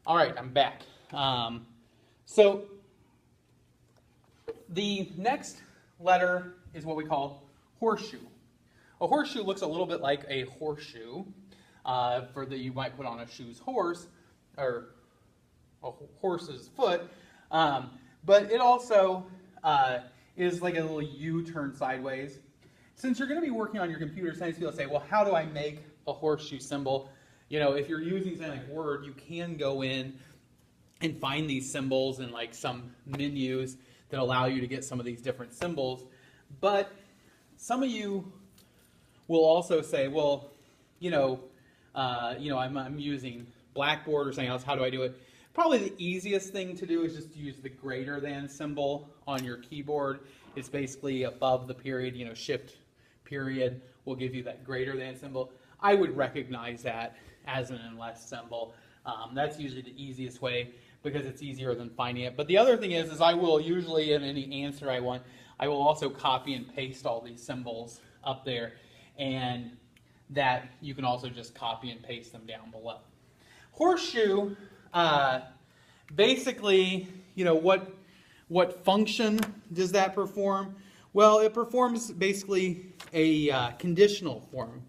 All right, I'm back. So the next letter is what we call horseshoe. A horseshoe looks a little bit like a horseshoe for that you might put on a shoe's horse or a horse's foot, but it also is like a little U turned sideways. Since you're going to be working on your computer science, people say, well, how do I make a horseshoe symbol? You know, if you're using something like Word, you can go in and find these symbols in like some menus that allow you to get some of these different symbols. But some of you will also say, well, I'm using Blackboard or something else. How do I do it? Probably the easiest thing to do is just to use the greater than symbol on your keyboard. It's basically above the period, shift period will give you that greater than symbol. I would recognize that as an unless symbol. That's usually the easiest way because it's easier than finding it. But the other thing is I will usually, in any answer I want, I will also copy and paste all these symbols up there, and that you can also just copy and paste them down below. Horseshoe, basically, what function does that perform? Well, it performs basically a conditional form,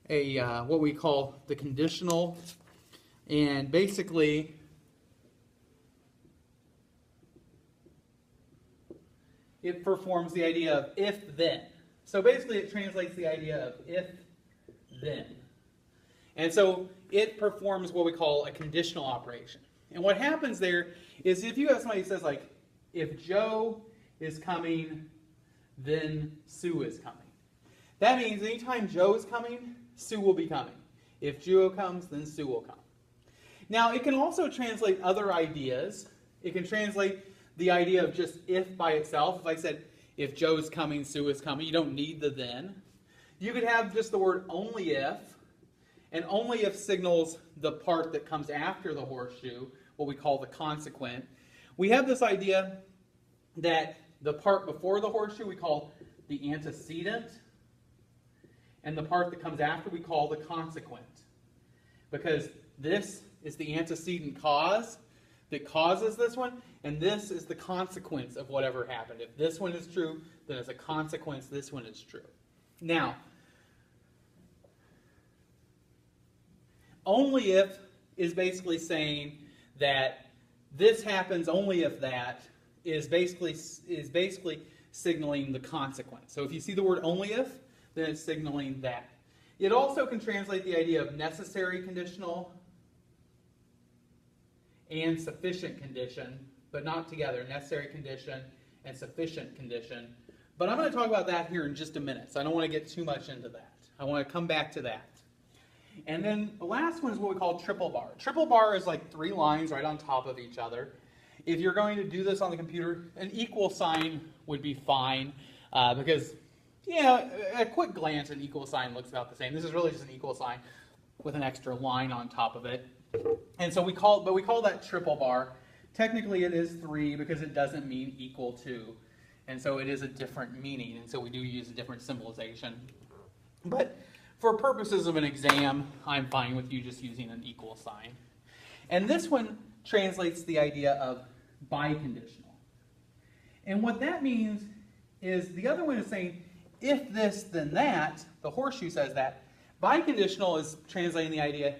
what we call the conditional, and basically it performs the idea of if-then. So basically it translates the idea of if-then. And so it performs what we call a conditional operation. And what happens there is if you have somebody who says like, if Joe is coming, then Sue is coming. That means anytime Joe is coming, Sue will be coming. If Joe comes, then Sue will come. Now it can also translate other ideas. It can translate the idea of just if by itself. If I said, if Joe is coming, Sue is coming, you don't need the then. You could have just the word only if, and only if signals the part that comes after the horseshoe, what we call the consequent. We have this idea that the part before the horseshoe we call the antecedent, and the part that comes after we call the consequent. Because this is the antecedent cause that causes this one, and this is the consequence of whatever happened. If this one is true, then as a consequence, this one is true. Now, only if is basically saying that this happens only if that is basically signaling the consequence. So if you see the word only if, then it's signaling that. It also can translate the idea of necessary conditional and sufficient condition, but not together. Necessary condition and sufficient condition. But I'm going to talk about that here in just a minute, so I don't want to get too much into that. I want to come back to that. And then the last one is what we call triple bar. Triple bar is like 3 lines right on top of each other. If you're going to do this on the computer, an equal sign would be fine because, at a quick glance, an equal sign looks about the same. This is really just an equal sign with an extra line on top of it. And so we call that triple bar. Technically it is 3 because it doesn't mean equal to. And so it is a different meaning. And so we do use a different symbolization. But for purposes of an exam, I'm fine with you just using an equal sign. And this one translates the idea of biconditional. And what that means is the other one is saying, if this, then that. The horseshoe says that. Biconditional is translating the idea,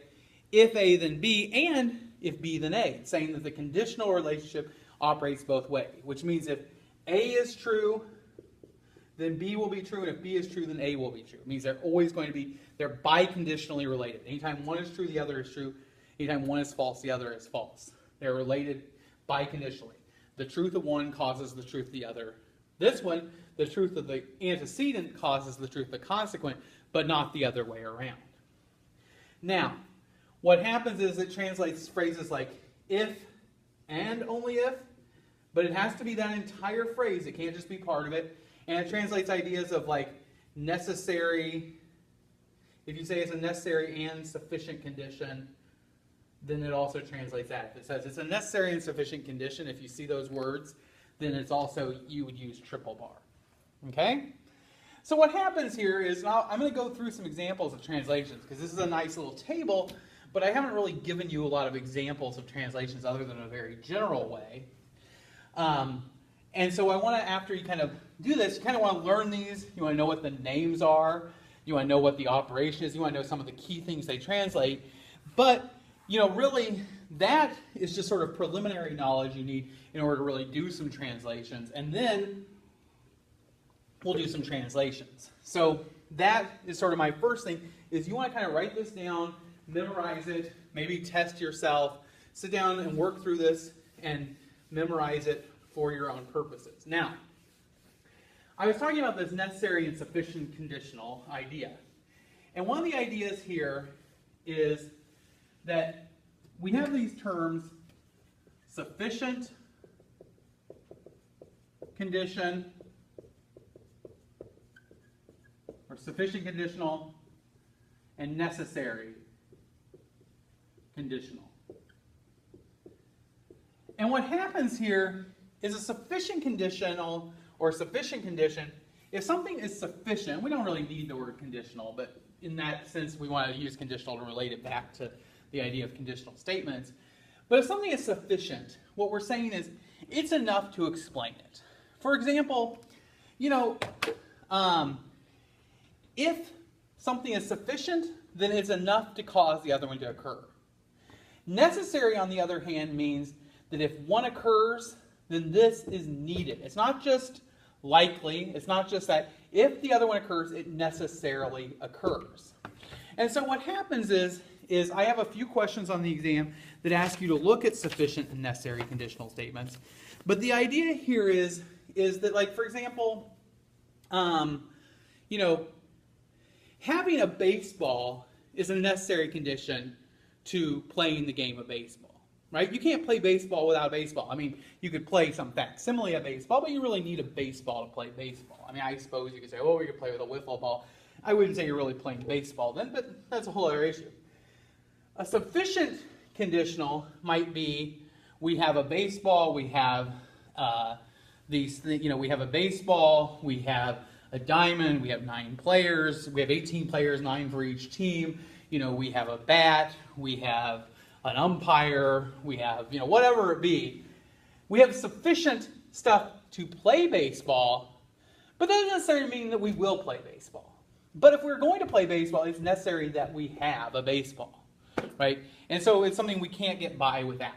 if A, then B, and if B, then A. It's saying that the conditional relationship operates both ways, which means if A is true, then B will be true, and if B is true, then A will be true. It means they're always going to be, they're biconditionally related. Anytime one is true, the other is true. Anytime one is false, the other is false. They're related biconditionally. The truth of one causes the truth of the other. This one, the truth of the antecedent causes the truth of the consequent, but not the other way around. Now, what happens is it translates phrases like if and only if, but it has to be that entire phrase. It can't just be part of it. And it translates ideas of like necessary. If you say it's a necessary and sufficient condition, then it also translates that. If it says it's a necessary and sufficient condition, if you see those words, then it's also, you would use triple bar. Okay? So what happens here is, I'm going to go through some examples of translations, because this is a nice little table, but I haven't really given you a lot of examples of translations other than a very general way. And so I want to, after you kind of do this, you kind of want to learn these. You want to know what the names are. You want to know what the operation is. You want to know some of the key things they translate. But, really, that is just sort of preliminary knowledge you need in order to really do some translations. And then we'll do some translations. So that is sort of my first thing, is you want to kind of write this down, memorize it, maybe test yourself, sit down and work through this and memorize it for your own purposes. Now, I was talking about this necessary and sufficient conditional idea. And one of the ideas here is that we have these terms, sufficient condition, or sufficient conditional, and necessary conditional. And what happens here is a sufficient conditional or sufficient condition. If something is sufficient, we don't really need the word conditional, but in that sense we want to use conditional to relate it back to the idea of conditional statements. But if something is sufficient, what we're saying is it's enough to explain it. For example, if something is sufficient, then it's enough to cause the other one to occur. Necessary, on the other hand, means that if one occurs, then this is needed. It's not just likely. It's not just that if the other one occurs, it necessarily occurs. And so what happens is I have a few questions on the exam that ask you to look at sufficient and necessary conditional statements. But the idea here is that, like, for example, having a baseball is a necessary condition to playing the game of baseball. Right? You can't play baseball without a baseball. I mean, you could play some facsimile of baseball, but you really need a baseball to play baseball. I mean, I suppose you could say, oh, you could play with a wiffle ball. I wouldn't say you're really playing baseball then, but that's a whole other issue. A sufficient conditional might be we have a baseball, we have we have a baseball, we have a diamond, we have 9 players, we have 18 players, 9 for each team. We have a bat, we have an umpire, we have, whatever it be. We have sufficient stuff to play baseball, but that doesn't necessarily mean that we will play baseball. But if we're going to play baseball, it's necessary that we have a baseball, right? And so it's something we can't get by without,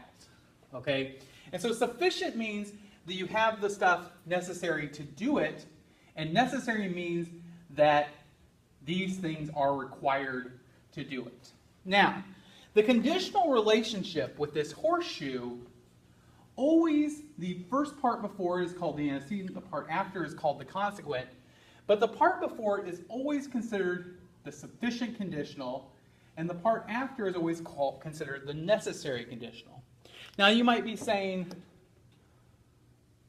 okay? And so sufficient means that you have the stuff necessary to do it, and necessary means that these things are required to do it. Now, the conditional relationship with this horseshoe, always the first part before it is called the antecedent, the part after is called the consequent, but the part before it is always considered the sufficient conditional, and the part after is always considered the necessary conditional. Now you might be saying,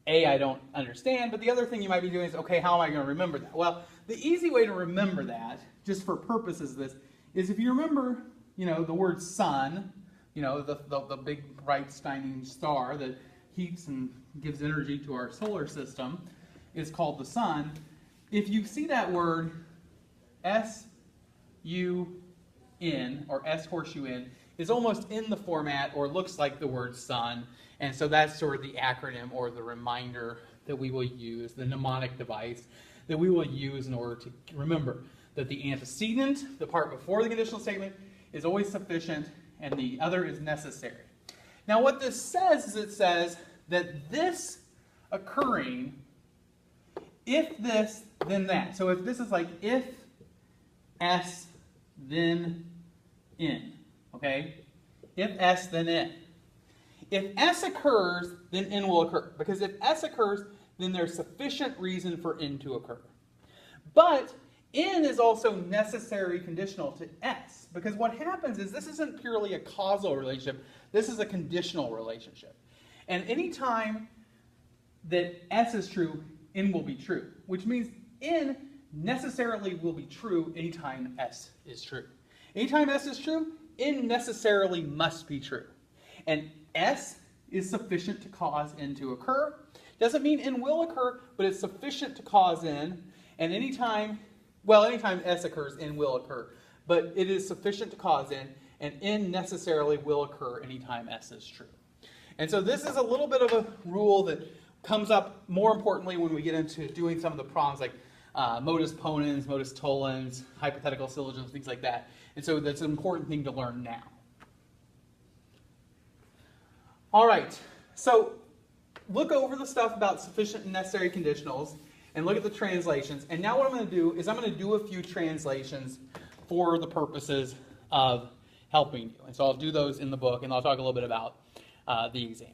I don't understand, but the other thing you might be doing is, okay, how am I going to remember that? Well, the easy way to remember that, just for purposes of this, is if you remember the word sun, the big bright shining star that heats and gives energy to our solar system is called the sun. If you see that word S-U-N, or S horseshoe N, is almost in the format or looks like the word sun, and so that's sort of the acronym or the reminder that we will use, the mnemonic device that we will use in order to remember that the antecedent, the part before the conditional statement, is always sufficient, and the other is necessary. Now what this says is it says that this occurring, if this, then that. So if this is like if S, then N, okay? If S, then N. If S occurs, then N will occur. Because if S occurs, then there's sufficient reason for N to occur. But N is also necessary conditional to S, because what happens is this isn't purely a causal relationship, this is a conditional relationship. And any time that S is true, N will be true, which means N necessarily will be true anytime S is true. Anytime S is true, N necessarily must be true. And S is sufficient to cause N to occur. Doesn't mean N will occur, but it's sufficient to cause N. And anytime S occurs, N will occur. But it is sufficient to cause N. and N necessarily will occur anytime S is true. And so this is a little bit of a rule that comes up more importantly when we get into doing some of the problems like modus ponens, modus tollens, hypothetical syllogisms, things like that. And so that's an important thing to learn now. All right, so look over the stuff about sufficient and necessary conditionals and look at the translations. And now what I'm going to do is I'm going to do a few translations for the purposes of helping you. And so I'll do those in the book, and I'll talk a little bit about the exam.